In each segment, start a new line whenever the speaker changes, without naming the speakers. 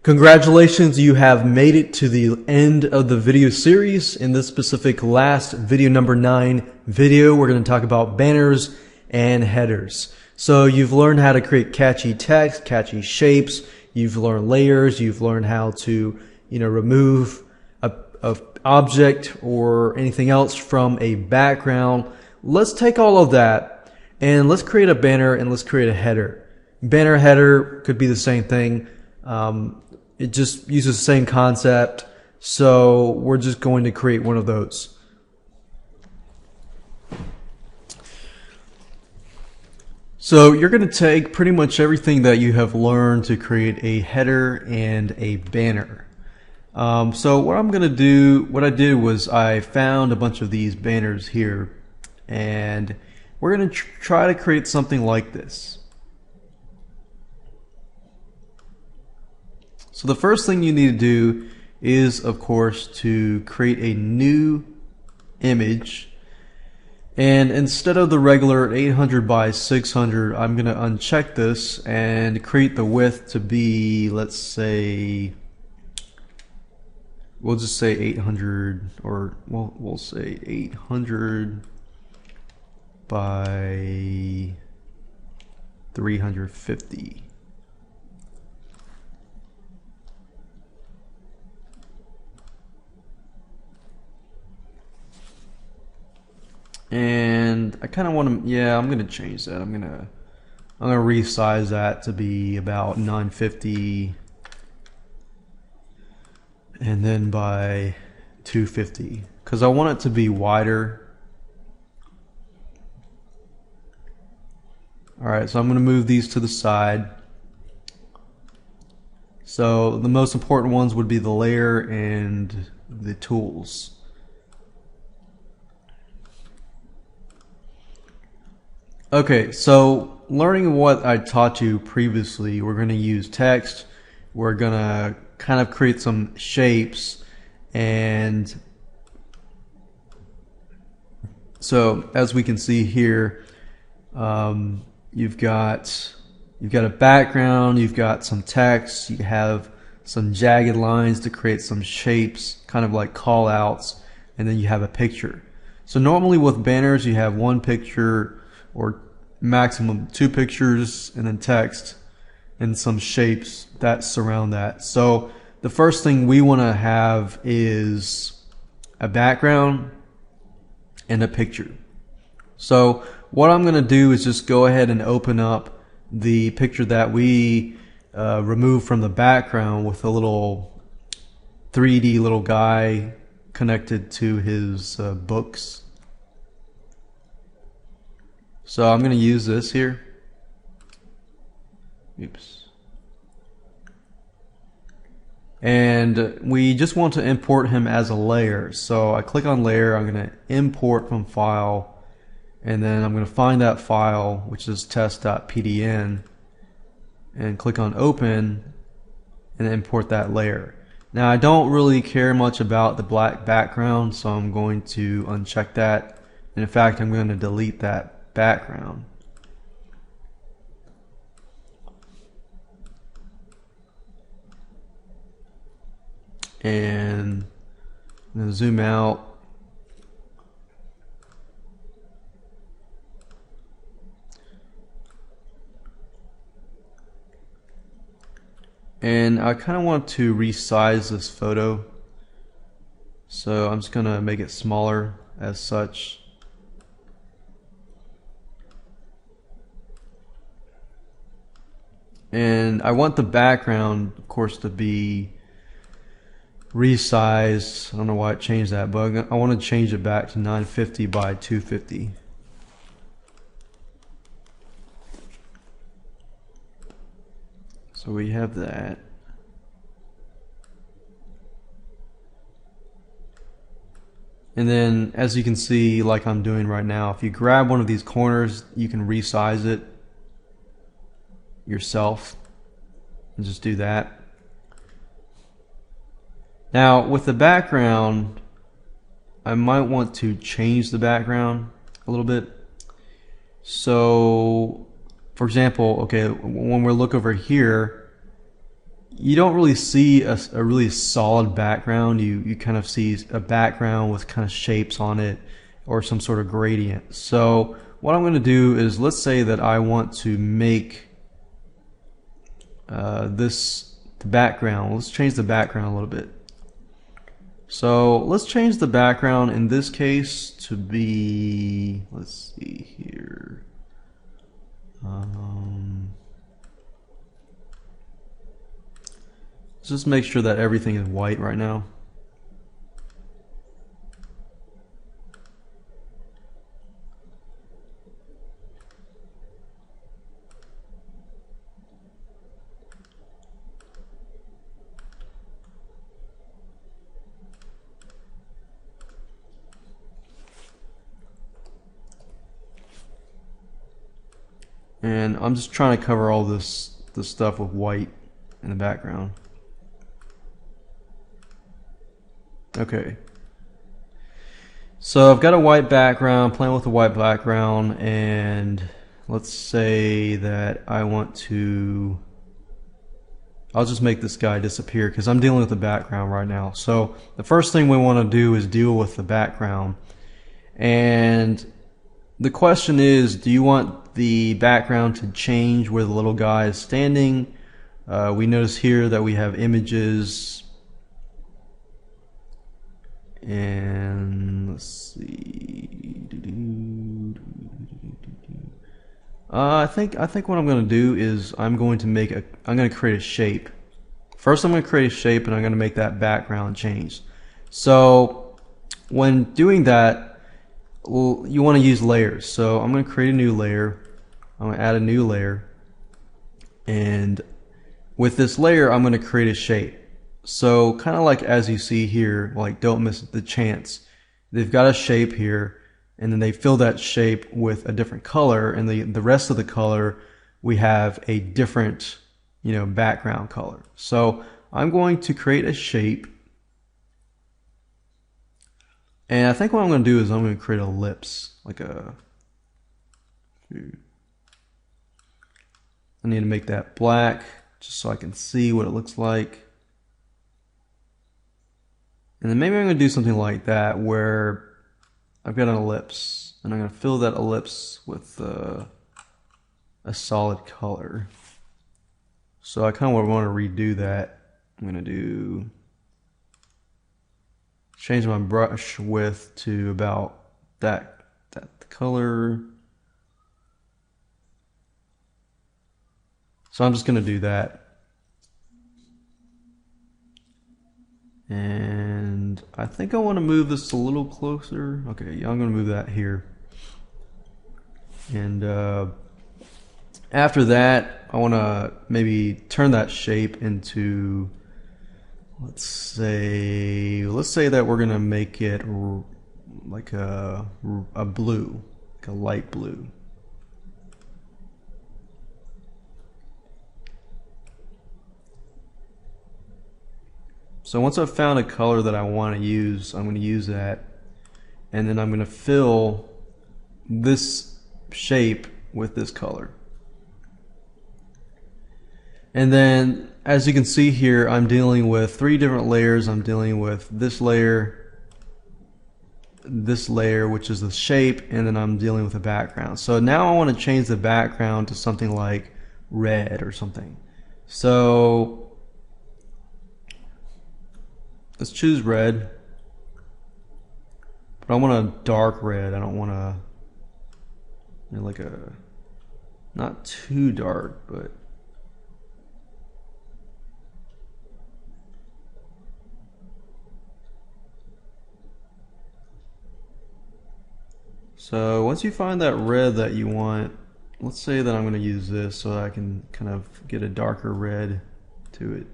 Congratulations, you have made it to the end of the video series. In this specific last video, number 9 video, we're going to talk about banners and headers. So you've learned how to create catchy text, catchy shapes, you've learned layers, you've learned how to, remove a object or anything else from a background. Let's take all of that and let's create a banner and let's create a header. Banner, header could be the same thing. It just uses the same concept, so we're just going to create one of those. So you're going to take pretty much everything that you have learned to create a header and a banner. So what I'm going to do, what I did was I found a bunch of these banners here, and we're going to try to create something like this. So the first thing you need to do is, of course, to create a new image. And instead of the regular 800 by 600, I'm going to uncheck this and create the width to be, let's say, we'll just say 800, or we'll say 800 by 350. And I kind of want to, I'm going to change that. I'm going to resize that to be about 950 and then by 250 because I want it to be wider. Alright, so I'm going to move these to the side. So the most important ones would be the layer and the tools. Okay, so learning what I taught you previously, we're going to use text, we're going to kind of create some shapes, and so as we can see here, you've got a background, you've got some text, you have some jagged lines to create some shapes, kind of like call outs, and then you have a picture. So normally with banners you have one picture or maximum 2 pictures and then text and some shapes that surround that. So the first thing we want to have is a background and a picture. So what I'm going to do is just go ahead and open up the picture that we removed from the background with a little 3D little guy connected to his books. So I'm going to use this here. Oops. And we just want to import him as a layer. So I click on layer, I'm going to import from file, and then I'm going to find that file, which is test.pdn, and click on open and import that layer. Now I don't really care much about the black background, so I'm going to uncheck that. And in fact, I'm going to delete that background. And I'm going to zoom out. And I kind of want to resize this photo. So I'm just going to make it smaller as such. And I want the background, of course, to be resized. I don't know why it changed that, but I want to change it back to 950 by 250. So we have that. And then, as you can see, like I'm doing right now, if you grab one of these corners, you can resize it yourself and just do that. Now with the background, I might want to change the background a little bit. So for example, okay, when we look over here, you don't really see a really solid background. You kind of see a background with kind of shapes on it or some sort of gradient. So what I'm going to do is, let's say that I want to make the background. Let's change the background a little bit. So let's change the background in this case to be, let's see here. Let's just make sure that everything is white right now. And I'm just trying to cover all this stuff with white in the background. Okay. So I've got a white background, playing with a white background, and let's say that I want to, I'll just make this guy disappear because I'm dealing with the background right now. So the first thing we want to do is deal with the background. And the question is, do you want the background to change where the little guy is standing? We notice here that we have images, and let's see. I think what I'm going to do is I'm going to create a shape. First, I'm going to create a shape, and I'm going to make that background change. So when doing that, you want to use layers. So I'm going to create a new layer. I'm going to add a new layer, and with this layer I'm going to create a shape. So kind of like as you see here, like don't miss the chance. They've got a shape here, and then they fill that shape with a different color, and the rest of the color we have a different, you know, background color. So I'm going to create a shape, and I think what I'm going to do is I'm going to create an ellipse, like a, I need to make that black just so I can see what it looks like. And then maybe I'm going to do something like that where I've got an ellipse, and I'm going to fill that ellipse with a solid color. So I kind of want to redo that. I'm going to change my brush width to about that color. So I'm just going to do that. And I think I want to move this a little closer. Okay, yeah, I'm going to move that here. And after that, I want to maybe turn that shape into, let's say that we're going to make it like a blue, like a light blue. So once I've found a color that I want to use, I'm going to use that, and then I'm going to fill this shape with this color. And then as you can see here, I'm dealing with 3 different layers. I'm dealing with this layer, which is the shape, and then I'm dealing with the background. So now I want to change the background to something like red or something. So let's choose red, but I want a dark red. I don't want a, you know, like a, not too dark, but so once you find that red that you want, let's say that I'm going to use this so that I can kind of get a darker red to it.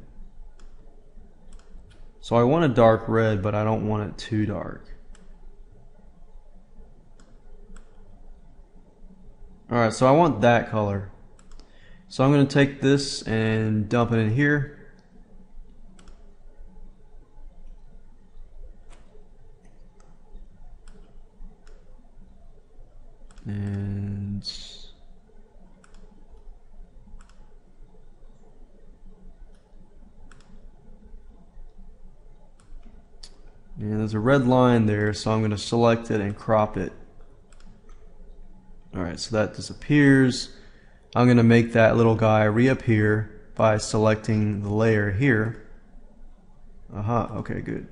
So I want a dark red, but I don't want it too dark. Alright, so I want that color. So I'm going to take this and dump it in here. And And there's a red line there, so I'm going to select it and crop it. Alright, so that disappears. I'm going to make that little guy reappear by selecting the layer here. Aha, okay, good.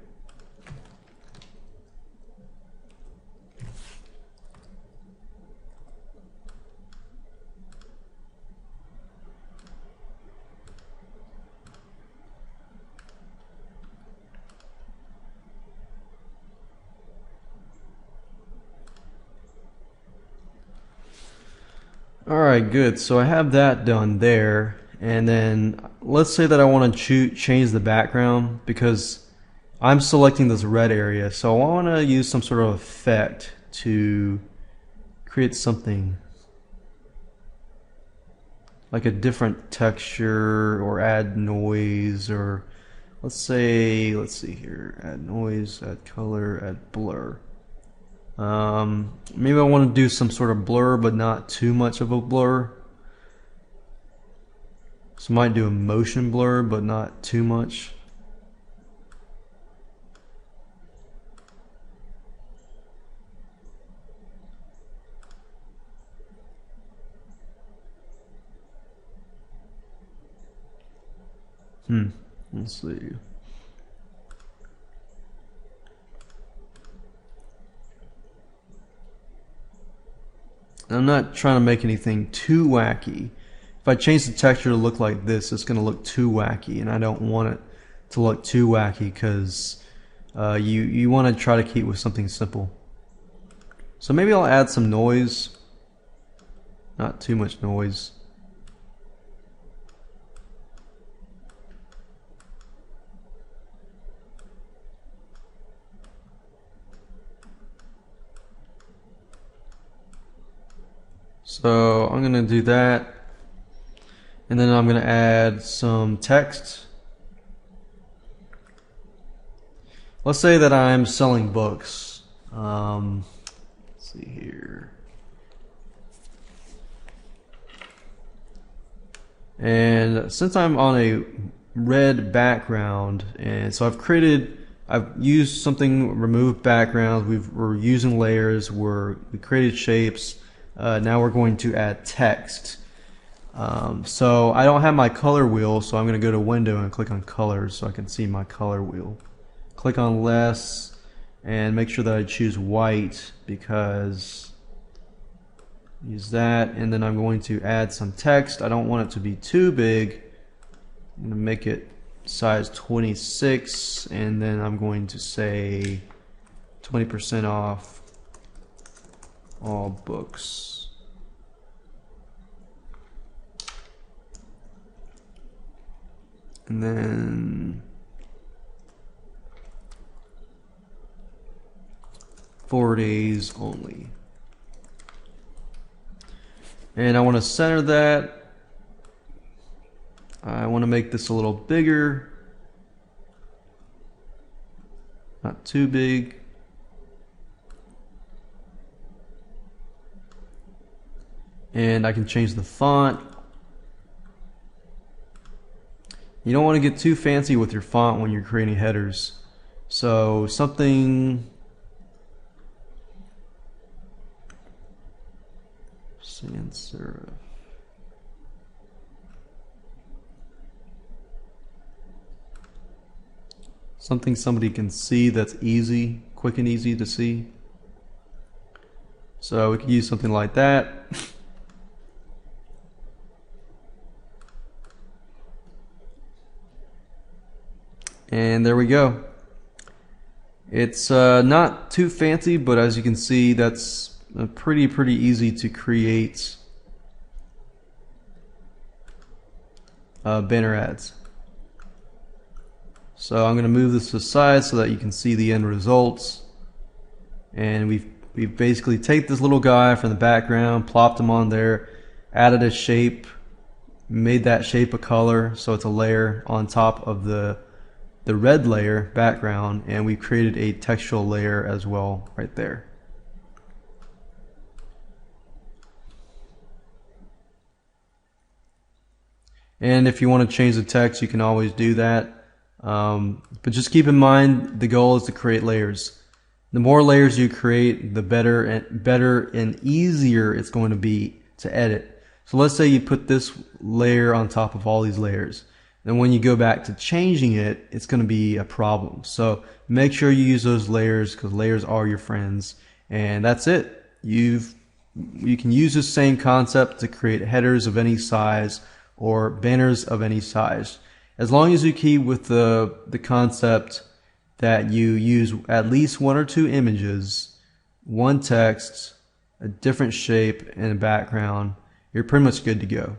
Alright, good. So I have that done there. And then let's say that I want to change the background because I'm selecting this red area. So I want to use some sort of effect to create something like a different texture or add noise, or let's see here, add noise, add color, add blur. Maybe I want to do some sort of blur, but not too much of a blur. So I might do a motion blur, but not too much. Let's see. I'm not trying to make anything too wacky. If I change the texture to look like this, it's going to look too wacky, and I don't want it to look too wacky because you want to try to keep with something simple. So maybe I'll add some noise, not too much noise. So I'm going to do that, and then I'm going to add some text. Let's say that I'm selling books. Let's see here. And since I'm on a red background, and so I've used something, remove backgrounds, we're using layers, we created shapes. Now we're going to add text. So I don't have my color wheel, so I'm going to go to window and click on colors so I can see my color wheel. Click on less and make sure that I choose white, because use that, and then I'm going to add some text. I don't want it to be too big. I'm going to make it size 26, and then I'm going to say 20% off all books. And then 4 days only. And I want to center that. I want to make this a little bigger, not too big. And I can change the font. You don't want to get too fancy with your font when you're creating headers. So something sans serif. Something somebody can see that's easy, quick and easy to see. So we could use something like that. And there we go. It's not too fancy, but as you can see, that's pretty easy to create banner ads. So I'm going to move this to the side so that you can see the end results. And we've basically taken this little guy from the background, plopped him on there, added a shape, made that shape a color, so it's a layer on top of the red layer background, and we created a textual layer as well right there. And if you want to change the text, you can always do that. But just keep in mind the goal is to create layers. The more layers you create, the better and easier it's going to be to edit. So let's say you put this layer on top of all these layers. Then when you go back to changing it, it's going to be a problem. So make sure you use those layers, because layers are your friends. And that's it. You can use the same concept to create headers of any size or banners of any size. As long as you keep with the concept that you use at least 1 or 2 images, 1 text, a different shape, and a background, you're pretty much good to go.